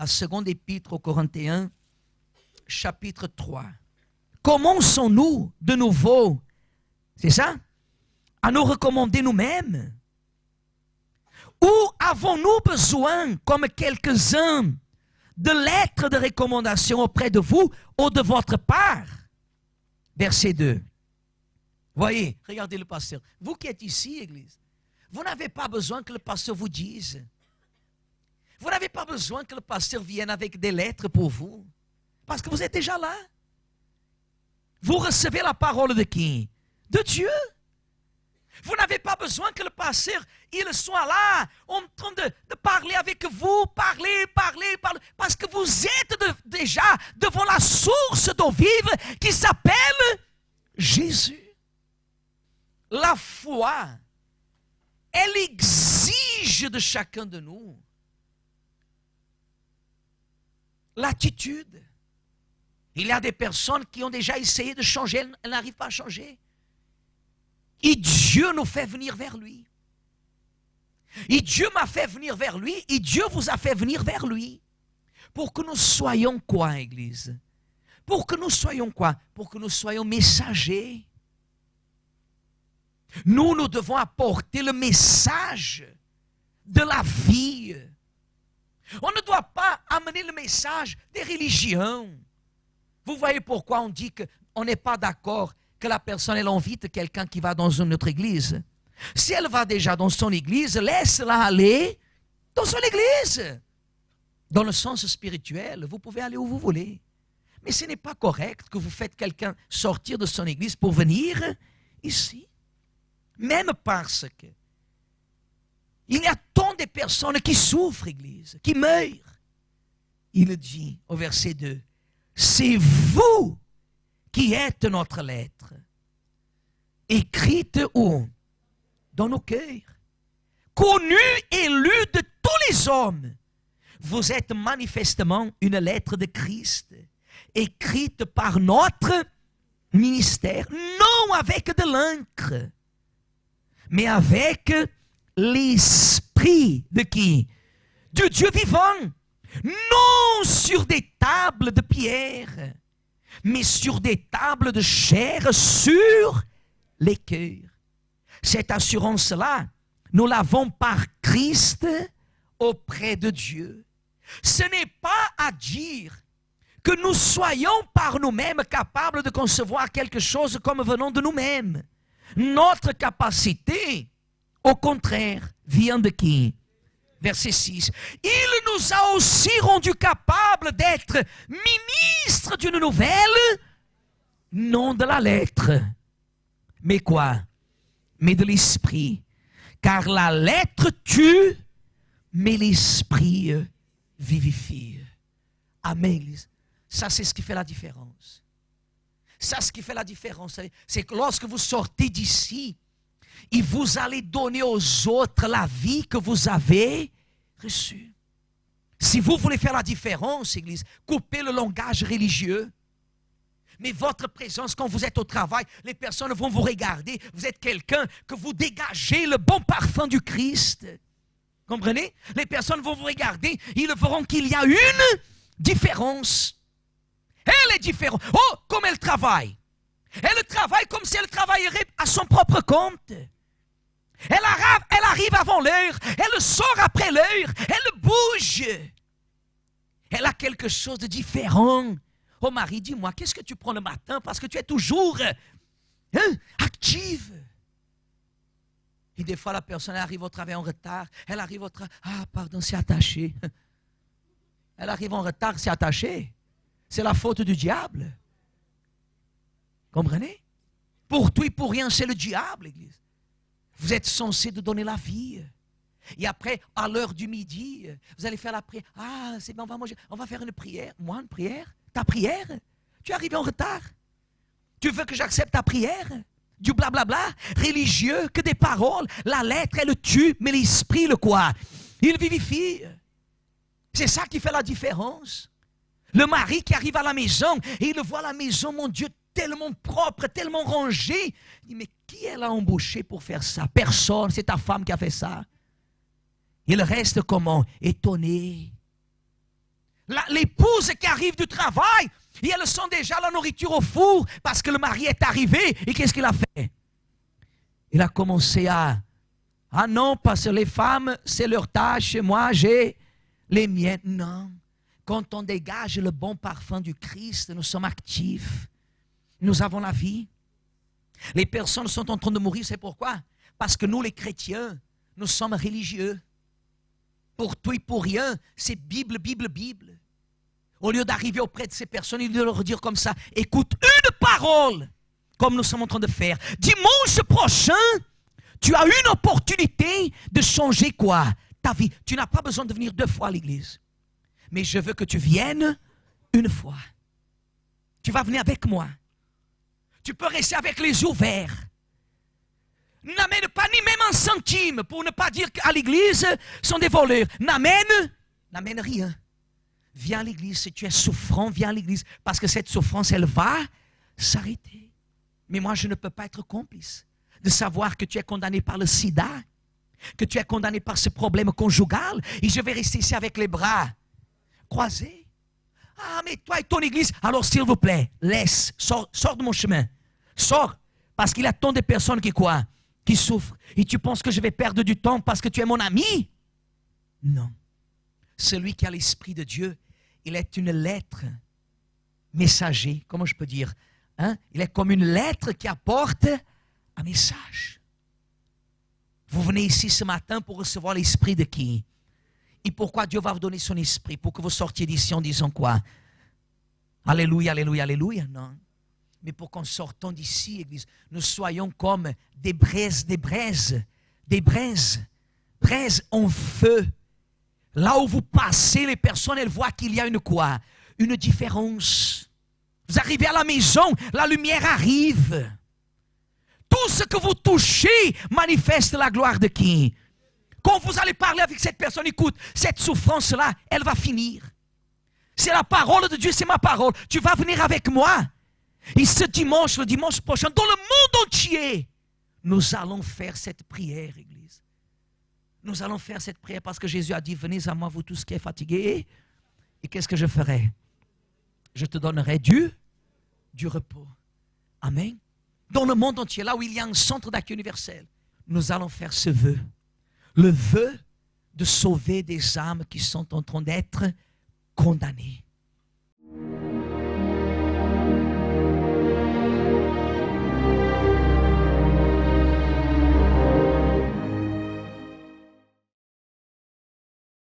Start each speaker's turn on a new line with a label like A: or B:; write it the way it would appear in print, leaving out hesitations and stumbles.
A: à seconde épître aux Corinthiens, chapitre 3. Commençons-nous de nouveau, c'est ça, à nous recommander nous-mêmes? Ou avons-nous besoin, comme quelques-uns, de lettres de recommandation auprès de vous ou de votre part? Verset 2. Voyez, regardez le pasteur. Vous qui êtes ici, Église, vous n'avez pas besoin que le pasteur vous dise. Vous n'avez pas besoin que le pasteur vienne avec des lettres pour vous. Parce que vous êtes déjà là. Vous recevez la parole de qui? De Dieu. Vous n'avez pas besoin que le pasteur, il soit là, en train de parler avec vous, parler, parce que vous êtes déjà devant la source d'eau vive qui s'appelle Jésus. La foi, elle exige de chacun de nous l'attitude. Il y a des personnes qui ont déjà essayé de changer, elles n'arrivent pas à changer. Et Dieu nous fait venir vers lui. Et Dieu m'a fait venir vers lui, et Dieu vous a fait venir vers lui. Pour que nous soyons quoi, Église? Pour que nous soyons quoi? Pour que nous soyons messagers. Nous devons apporter le message de la vie. On ne doit pas amener le message des religions. Vous voyez pourquoi on dit qu'on n'est pas d'accord que la personne elle invite quelqu'un qui va dans une autre église. Si elle va déjà dans son église, laisse-la aller dans son église. Dans le sens spirituel, vous pouvez aller où vous voulez. Mais ce n'est pas correct que vous faites quelqu'un sortir de son église pour venir ici. Même parce que il y a tant de personnes qui souffrent, Église, qui meurent. Il dit au verset 2, c'est vous qui êtes notre lettre, écrite où? Dans nos cœurs, connue et lue de tous les hommes. Vous êtes manifestement une lettre de Christ, écrite par notre ministère, non avec de l'encre, mais avec l'esprit de qui? Du Dieu vivant. Non sur des tables de pierre, mais sur des tables de chair, sur les cœurs. Cette assurance-là, nous l'avons par Christ auprès de Dieu. Ce n'est pas à dire que nous soyons par nous-mêmes capables de concevoir quelque chose comme venant de nous-mêmes. Notre capacité, au contraire, vient de qui? Verset 6. Il nous a aussi rendus capables d'être ministres d'une nouvelle, non de la lettre. Mais quoi? Mais de l'esprit. Car la lettre tue, mais l'esprit vivifie. Amen. Ça, c'est ce qui fait la différence. Ça, ce qui fait la différence, c'est que lorsque vous sortez d'ici, et vous allez donner aux autres la vie que vous avez reçue. Si vous voulez faire la différence, Église, coupez le langage religieux. Mais votre présence, quand vous êtes au travail, les personnes vont vous regarder. Vous êtes quelqu'un que vous dégagez le bon parfum du Christ. Comprenez? Les personnes vont vous regarder. Ils verront qu'il y a une différence. Elle est différente. Oh, comme elle travaille. Elle travaille comme si elle travaillerait à son propre compte. Elle arrive avant l'heure. Elle sort après l'heure. Elle bouge. Elle a quelque chose de différent. Oh Marie, dis-moi, qu'est-ce que tu prends le matin? Parce que tu es toujours active. Et des fois, la personne arrive au travail en retard. Elle arrive au travail. Ah, pardon, c'est attaché. Elle arrive en retard, c'est attaché. C'est la faute du diable. Comprenez? Pour tout et pour rien, c'est le diable, l'Église. Vous êtes censé de donner la vie. Et après, à l'heure du midi, vous allez faire la prière. Ah, c'est bien, on va manger. On va faire une prière. Moi, une prière? Ta prière? Tu es arrivé en retard. Tu veux que j'accepte ta prière? Du blablabla, religieux, que des paroles. La lettre, elle tue, mais l'esprit, le quoi? Il vivifie. C'est ça qui fait la différence. Le mari qui arrive à la maison, et il voit la maison, mon Dieu, tellement propre, tellement rangée. Il dit, mais qui elle a embauché pour faire ça? Personne, c'est ta femme qui a fait ça. Il reste comment? Étonné. L'épouse qui arrive du travail, et elles sont déjà la nourriture au four parce que le mari est arrivé. Et qu'est-ce qu'il a fait? Il a commencé à... Ah non, parce que les femmes, c'est leur tâche, moi j'ai les miennes. Non. Quand on dégage le bon parfum du Christ, nous sommes actifs. Nous avons la vie. Les personnes sont en train de mourir, c'est pourquoi? Parce que nous, les chrétiens, nous sommes religieux. Pour tout et pour rien, c'est Bible, Bible, Bible. Au lieu d'arriver auprès de ces personnes, il doit leur dire comme ça, écoute une parole, comme nous sommes en train de faire. Dimanche prochain, tu as une opportunité de changer quoi? Ta vie. Tu n'as pas besoin de venir 2 fois à l'église. Mais je veux que tu viennes une fois. Tu vas venir avec moi. Tu peux rester avec les yeux ouverts. N'amène pas ni même un centime pour ne pas dire qu'à l'église sont des voleurs. N'amène rien. Viens à l'église. Si tu es souffrant, viens à l'église. Parce que cette souffrance, elle va s'arrêter. Mais moi, je ne peux pas être complice de savoir que tu es condamné par le sida, que tu es condamné par ce problème conjugal, et je vais rester ici avec les bras croisés. Ah, mais toi et ton église, alors s'il vous plaît, laisse, sors de mon chemin. Sors, parce qu'il y a tant de personnes qui quoi? Qui souffrent. Et tu penses que je vais perdre du temps parce que tu es mon ami? Non. Celui qui a l'Esprit de Dieu, il est une lettre messager. Comment je peux dire? Il est comme une lettre qui apporte un message. Vous venez ici ce matin pour recevoir l'Esprit de qui? Et pourquoi Dieu va vous donner son Esprit? Pour que vous sortiez d'ici en disant quoi? Alléluia, alléluia, alléluia. Non. Mais pour qu'en sortant d'ici, Église, nous soyons comme des braises en feu. Là où vous passez, les personnes, elles voient qu'il y a une quoi? Une différence. Vous arrivez à la maison, la lumière arrive. Tout ce que vous touchez manifeste la gloire de qui? Quand vous allez parler avec cette personne, écoute, cette souffrance-là, elle va finir. C'est la parole de Dieu, c'est ma parole. Tu vas venir avec moi. Et ce dimanche, le dimanche prochain, dans le monde entier, nous allons faire cette prière, Église. Nous allons faire cette prière parce que Jésus a dit, venez à moi, vous tous qui êtes fatigués. Et qu'est-ce que je ferai? Je te donnerai du repos. Amen. Dans le monde entier, là où il y a un centre d'accueil universel, nous allons faire ce vœu. Le vœu de sauver des âmes qui sont en train d'être condamnées.